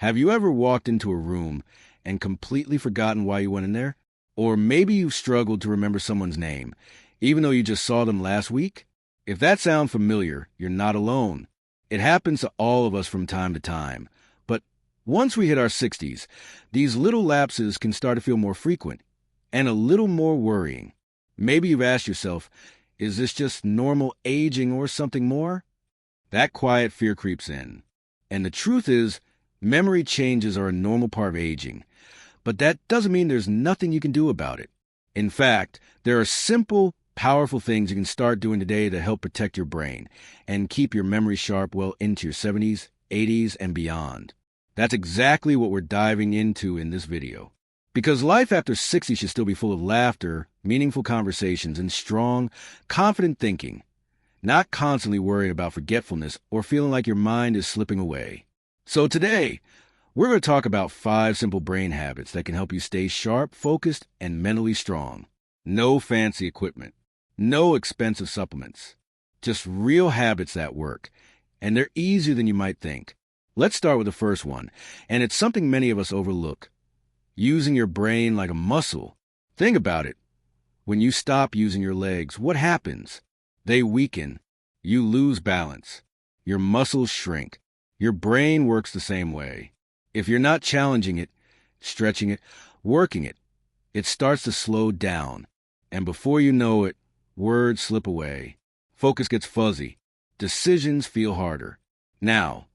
Have you ever walked into a room and completely forgotten why you went in there? Or maybe you've struggled to remember someone's name, even though you just saw them last week? If that sounds familiar, you're not alone. It happens to all of us from time to time. But once we hit our 60s, these little lapses can start to feel more frequent and a little more worrying. Maybe you've asked yourself, is this just normal aging or something more? That quiet fear creeps in. And the truth is, memory changes are a normal part of aging, but that doesn't mean there's nothing you can do about it. In fact, there are simple, powerful things you can start doing today to help protect your brain and keep your memory sharp well into your 70s, 80s, and beyond. That's exactly what we're diving into in this video. Because life after 60 should still be full of laughter, meaningful conversations, and strong, confident thinking, not constantly worrying about forgetfulness or feeling like your mind is slipping away. So today, we're going to talk about 5 simple brain habits that can help you stay sharp, focused, and mentally strong. No fancy equipment. No expensive supplements. Just real habits that work. And they're easier than you might think. Let's start with the first one, and it's something many of us overlook. Using your brain like a muscle. Think about it. When you stop using your legs, what happens? They weaken. You lose balance. Your muscles shrink. Your brain works the same way. If you're not challenging it, stretching it, working it, it starts to slow down. And before you know it, words slip away. Focus gets fuzzy. Decisions feel harder. Now,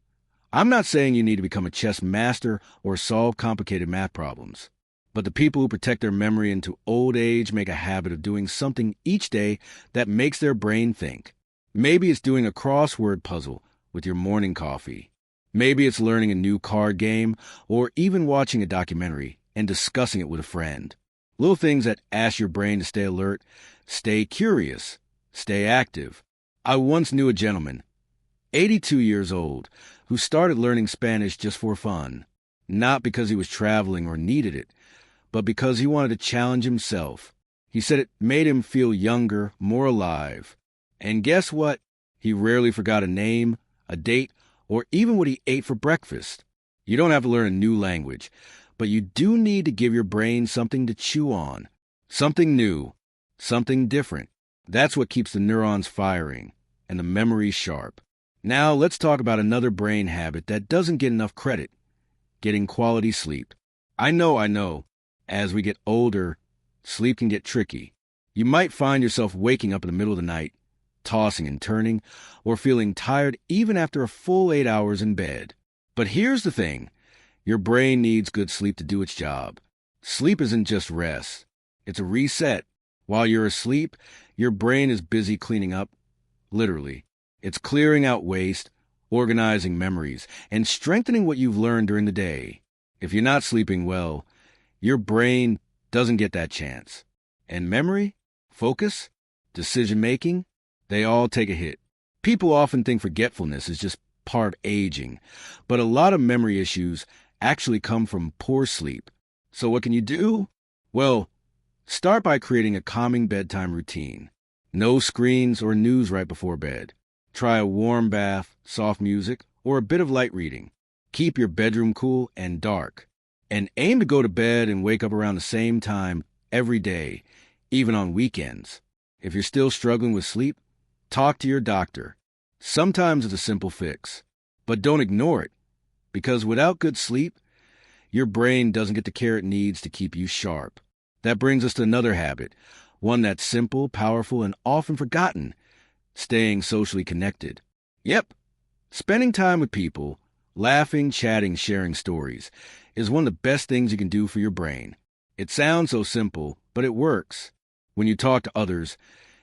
I'm not saying you need to become a chess master or solve complicated math problems. But the people who protect their memory into old age make a habit of doing something each day that makes their brain think. Maybe it's doing a crossword puzzle with your morning coffee. Maybe it's learning a new card game or even watching a documentary and discussing it with a friend. Little things that ask your brain to stay alert, stay curious, stay active. I once knew a gentleman, 82 years old, who started learning Spanish just for fun. Not because he was traveling or needed it, but because he wanted to challenge himself. He said it made him feel younger, more alive. And guess what? He rarely forgot a name, a date, or even what he ate for breakfast. You don't have to learn a new language, but you do need to give your brain something to chew on. Something new, something different. That's what keeps the neurons firing and the memory sharp. Now let's talk about another brain habit that doesn't get enough credit. Getting quality sleep. I know. As we get older, sleep can get tricky. You might find yourself waking up in the middle of the night, tossing and turning, or feeling tired even after a full 8 hours in bed. But here's the thing. Your brain needs good sleep to do its job. Sleep isn't just rest. It's a reset. While you're asleep, your brain is busy cleaning up. Literally. It's clearing out waste, organizing memories, and strengthening what you've learned during the day. If you're not sleeping well, your brain doesn't get that chance. And memory, focus, decision-making, they all take a hit. People often think forgetfulness is just part of aging, but a lot of memory issues actually come from poor sleep. So what can you do? Well, start by creating a calming bedtime routine. No screens or news right before bed. Try a warm bath, soft music, or a bit of light reading. Keep your bedroom cool and dark. And aim to go to bed and wake up around the same time every day, even on weekends. If you're still struggling with sleep, talk to your doctor. Sometimes it's a simple fix, but don't ignore it, because without good sleep, your brain doesn't get the care it needs to keep you sharp. That brings us to another habit, one that's simple, powerful, and often forgotten: staying socially connected. Yep, spending time with people, laughing, chatting, sharing stories, is one of the best things you can do for your brain. It sounds so simple, but it works. When you talk to others,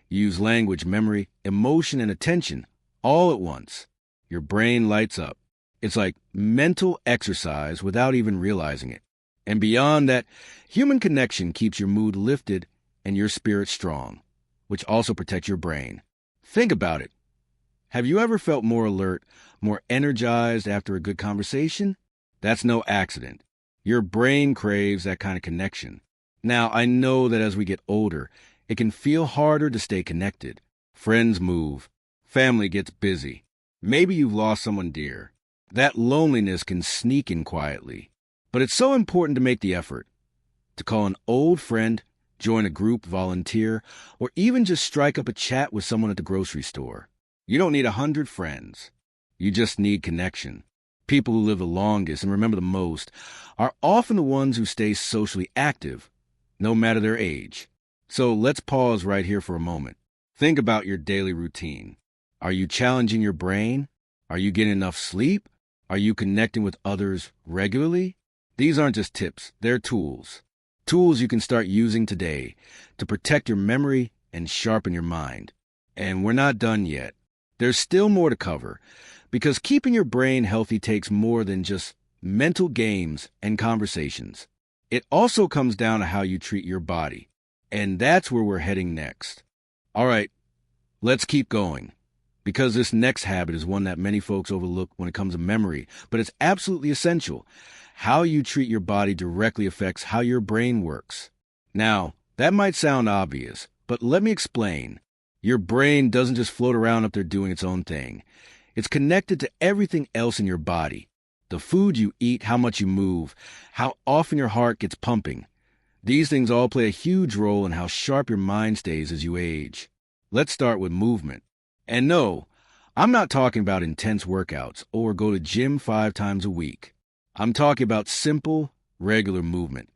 you use language, memory, emotion, and attention all at once. Your brain lights up. It's like mental exercise without even realizing it. And beyond that, human connection keeps your mood lifted and your spirit strong, which also protects your brain. Think about it. Have you ever felt more alert, more energized after a good conversation? That's no accident. Your brain craves that kind of connection. Now, I know that as we get older, it can feel harder to stay connected. Friends move. Family gets busy. Maybe you've lost someone dear. That loneliness can sneak in quietly. But it's so important to make the effort. To call an old friend, join a group, volunteer, or even just strike up a chat with someone at the grocery store. You don't need 100 friends. You just need connection. People who live the longest and remember the most are often the ones who stay socially active, no matter their age. So let's pause right here for a moment. Think about your daily routine. Are you challenging your brain? Are you getting enough sleep? Are you connecting with others regularly? These aren't just tips, they're tools. Tools you can start using today to protect your memory and sharpen your mind. And we're not done yet. There's still more to cover, because keeping your brain healthy takes more than just mental games and conversations. It also comes down to how you treat your body. And that's where we're heading next. All right, let's keep going. Because this next habit is one that many folks overlook when it comes to memory, but it's absolutely essential. How you treat your body directly affects how your brain works. Now, that might sound obvious, but let me explain. Your brain doesn't just float around up there doing its own thing. It's connected to everything else in your body. The food you eat, how much you move, how often your heart gets pumping. These things all play a huge role in how sharp your mind stays as you age. Let's start with movement. And no, I'm not talking about intense workouts or go to gym 5 times a week. I'm talking about simple, regular movement,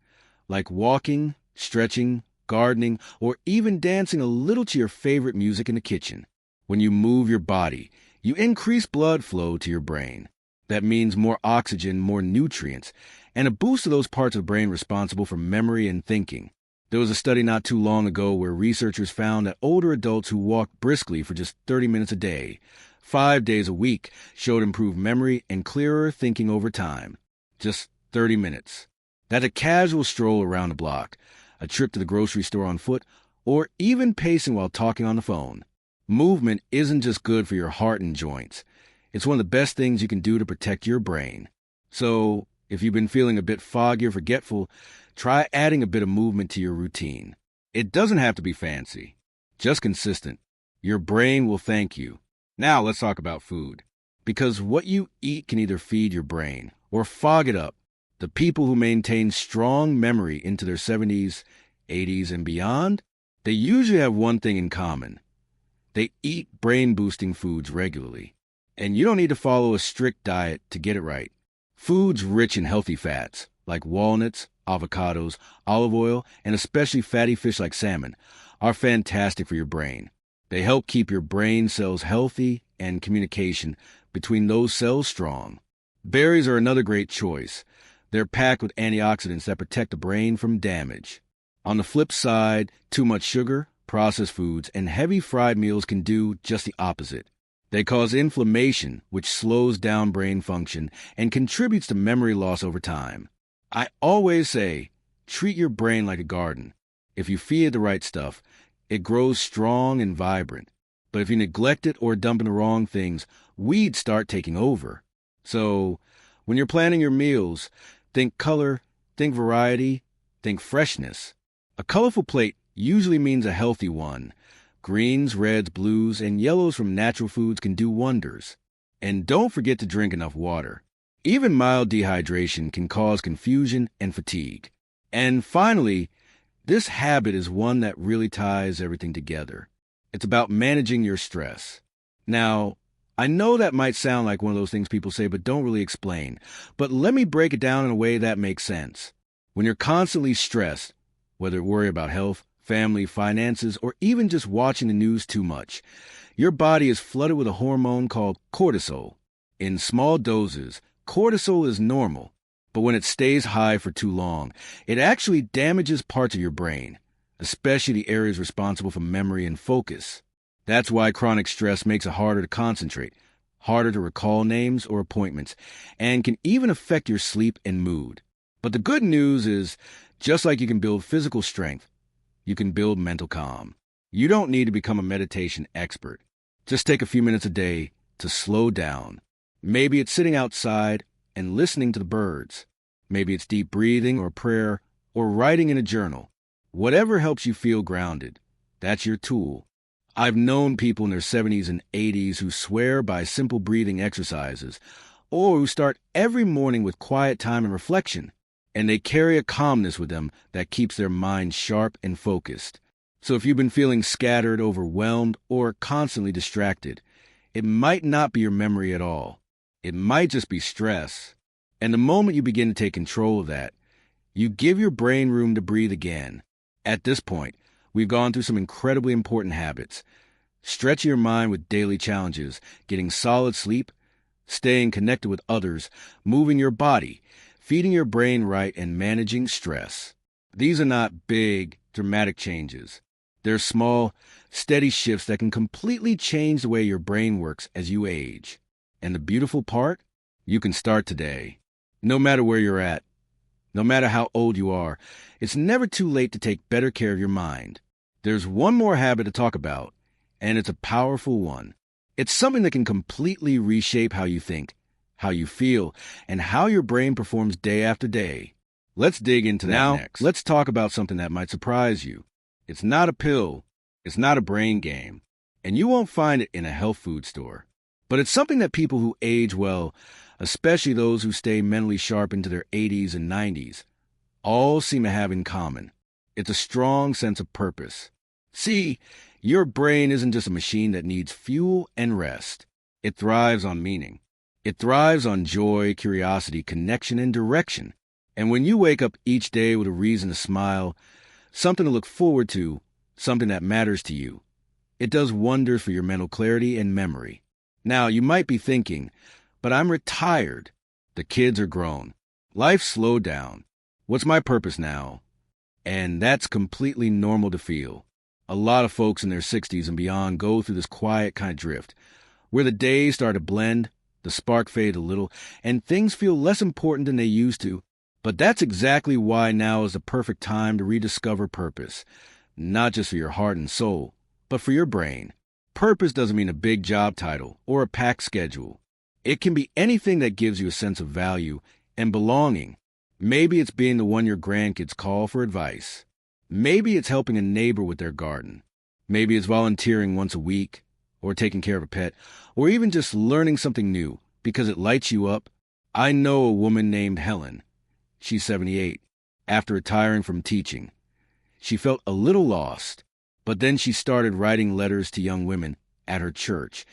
like walking, stretching, gardening, or even dancing a little to your favorite music in the kitchen. When you move your body, you increase blood flow to your brain. That means more oxygen, more nutrients, and a boost to those parts of the brain responsible for memory and thinking. There was a study not too long ago where researchers found that older adults who walked briskly for just 30 minutes a day, 5 days a week, showed improved memory and clearer thinking over time. Just 30 minutes. That's a casual stroll around the block, a trip to the grocery store on foot, or even pacing while talking on the phone. Movement isn't just good for your heart and joints. It's one of the best things you can do to protect your brain. So, if you've been feeling a bit foggy or forgetful, try adding a bit of movement to your routine. It doesn't have to be fancy, just consistent. Your brain will thank you. Now let's talk about food. Because what you eat can either feed your brain or fog it up. The people who maintain strong memory into their 70s, 80s, and beyond, they usually have one thing in common. They eat brain-boosting foods regularly. And you don't need to follow a strict diet to get it right. Foods rich in healthy fats, like walnuts, avocados, olive oil, and especially fatty fish like salmon, are fantastic for your brain. They help keep your brain cells healthy and communication between those cells strong. Berries are another great choice. They're packed with antioxidants that protect the brain from damage. On the flip side, too much sugar, processed foods, and heavy fried meals can do just the opposite. They cause inflammation, which slows down brain function and contributes to memory loss over time. I always say, treat your brain like a garden. If you feed it the right stuff, it grows strong and vibrant. But if you neglect it or dump in the wrong things, weeds start taking over. So, when you're planning your meals, think color, think variety, think freshness. A colorful plate usually means a healthy one. Greens, reds, blues, and yellows from natural foods can do wonders. And don't forget to drink enough water. Even mild dehydration can cause confusion and fatigue. And finally, this habit is one that really ties everything together. It's about managing your stress. Now, I know that might sound like one of those things people say but don't really explain. But let me break it down in a way that makes sense. When you're constantly stressed, whether worry about health, family, finances, or even just watching the news too much, your body is flooded with a hormone called cortisol. In small doses, cortisol is normal, but when it stays high for too long, it actually damages parts of your brain, especially the areas responsible for memory and focus. That's why chronic stress makes it harder to concentrate, harder to recall names or appointments, and can even affect your sleep and mood. But the good news is, just like you can build physical strength, you can build mental calm. You don't need to become a meditation expert. Just take a few minutes a day to slow down. Maybe it's sitting outside and listening to the birds. Maybe it's deep breathing or prayer or writing in a journal. Whatever helps you feel grounded, that's your tool. I've known people in their 70s and 80s who swear by simple breathing exercises, or who start every morning with quiet time and reflection, and they carry a calmness with them that keeps their mind sharp and focused. So if you've been feeling scattered, overwhelmed, or constantly distracted, it might not be your memory at all. It might just be stress. And the moment you begin to take control of that, you give your brain room to breathe again. At this point, we've gone through some incredibly important habits. Stretching your mind with daily challenges, getting solid sleep, staying connected with others, moving your body, feeding your brain right, and managing stress. These are not big, dramatic changes. They're small, steady shifts that can completely change the way your brain works as you age. And the beautiful part? You can start today. No matter where you're at, no matter how old you are, it's never too late to take better care of your mind. There's one more habit to talk about, and it's a powerful one. It's something that can completely reshape how you think, how you feel, and how your brain performs day after day. Let's dig into that next. Let's talk about something that might surprise you. It's not a pill, it's not a brain game, and you won't find it in a health food store. But it's something that people who age well, especially those who stay mentally sharp into their 80s and 90s, all seem to have in common. It's a strong sense of purpose. See, your brain isn't just a machine that needs fuel and rest. It thrives on meaning. It thrives on joy, curiosity, connection, and direction. And when you wake up each day with a reason to smile, something to look forward to, something that matters to you, it does wonders for your mental clarity and memory. Now, you might be thinking, but I'm retired. The kids are grown. Life slowed down. What's my purpose now? And that's completely normal to feel. A lot of folks in their 60s and beyond go through this quiet kind of drift, where the days start to blend, the spark fade a little, and things feel less important than they used to. But that's exactly why now is the perfect time to rediscover purpose, not just for your heart and soul, but for your brain. Purpose doesn't mean a big job title or a packed schedule. It can be anything that gives you a sense of value and belonging. Maybe it's being the one your grandkids call for advice. Maybe it's helping a neighbor with their garden. Maybe it's volunteering once a week, or taking care of a pet, or even just learning something new because it lights you up. I know a woman named Helen. She's 78. After retiring from teaching, she felt a little lost, but then she started writing letters to young women at her church,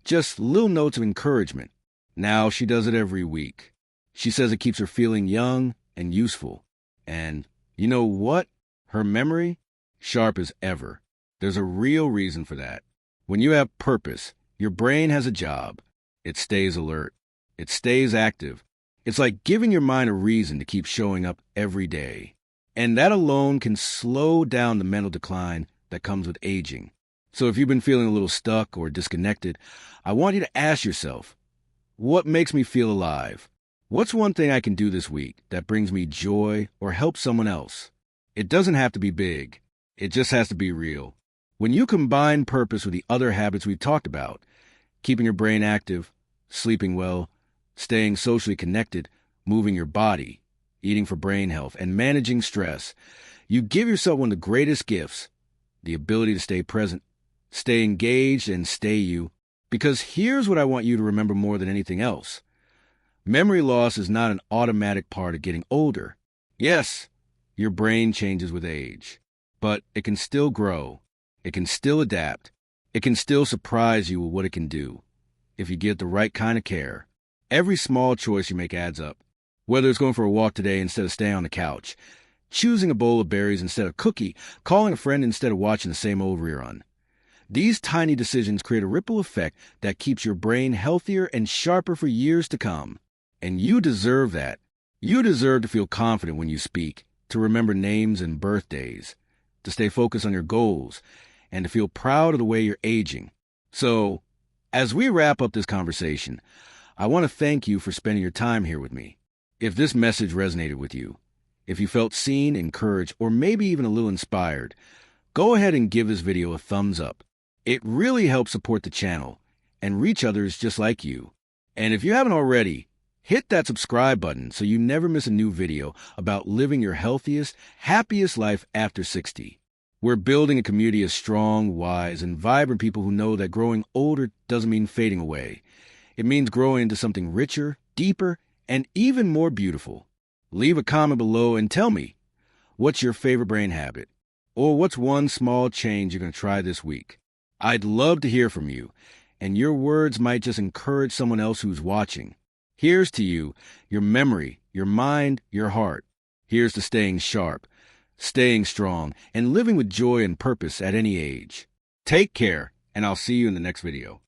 just little notes of encouragement. Now she does it every week. She says it keeps her feeling young and useful. And you know what? Her memory? Sharp as ever. There's a real reason for that. When you have purpose, your brain has a job. It stays alert. It stays active. It's like giving your mind a reason to keep showing up every day. And that alone can slow down the mental decline that comes with aging. So if you've been feeling a little stuck or disconnected, I want you to ask yourself, what makes me feel alive? What's one thing I can do this week that brings me joy or helps someone else? It doesn't have to be big. It just has to be real. When you combine purpose with the other habits we've talked about, keeping your brain active, sleeping well, staying socially connected, moving your body, eating for brain health, and managing stress, you give yourself one of the greatest gifts, the ability to stay present, stay engaged, and stay you. Because here's what I want you to remember more than anything else. Memory loss is not an automatic part of getting older. Yes, your brain changes with age, but it can still grow. It can still adapt. It can still surprise you with what it can do if you get the right kind of care. Every small choice you make adds up. Whether it's going for a walk today instead of staying on the couch, choosing a bowl of berries instead of cookie, calling a friend instead of watching the same old rerun. These tiny decisions create a ripple effect that keeps your brain healthier and sharper for years to come. And you deserve that. You deserve to feel confident when you speak, to remember names and birthdays, to stay focused on your goals, and to feel proud of the way you're aging. So, as we wrap up this conversation, I want to thank you for spending your time here with me. If this message resonated with you, if you felt seen, encouraged, or maybe even a little inspired, go ahead and give this video a thumbs up. It really helps support the channel and reach others just like you. And if you haven't already, hit that subscribe button so you never miss a new video about living your healthiest, happiest life after 60. We're building a community of strong, wise, and vibrant people who know that growing older doesn't mean fading away. It means growing into something richer, deeper, and even more beautiful. Leave a comment below and tell me, what's your favorite brain habit? Or what's one small change you're going to try this week? I'd love to hear from you, and your words might just encourage someone else who's watching. Here's to you, your memory, your mind, your heart. Here's to staying sharp, staying strong, and living with joy and purpose at any age. Take care, and I'll see you in the next video.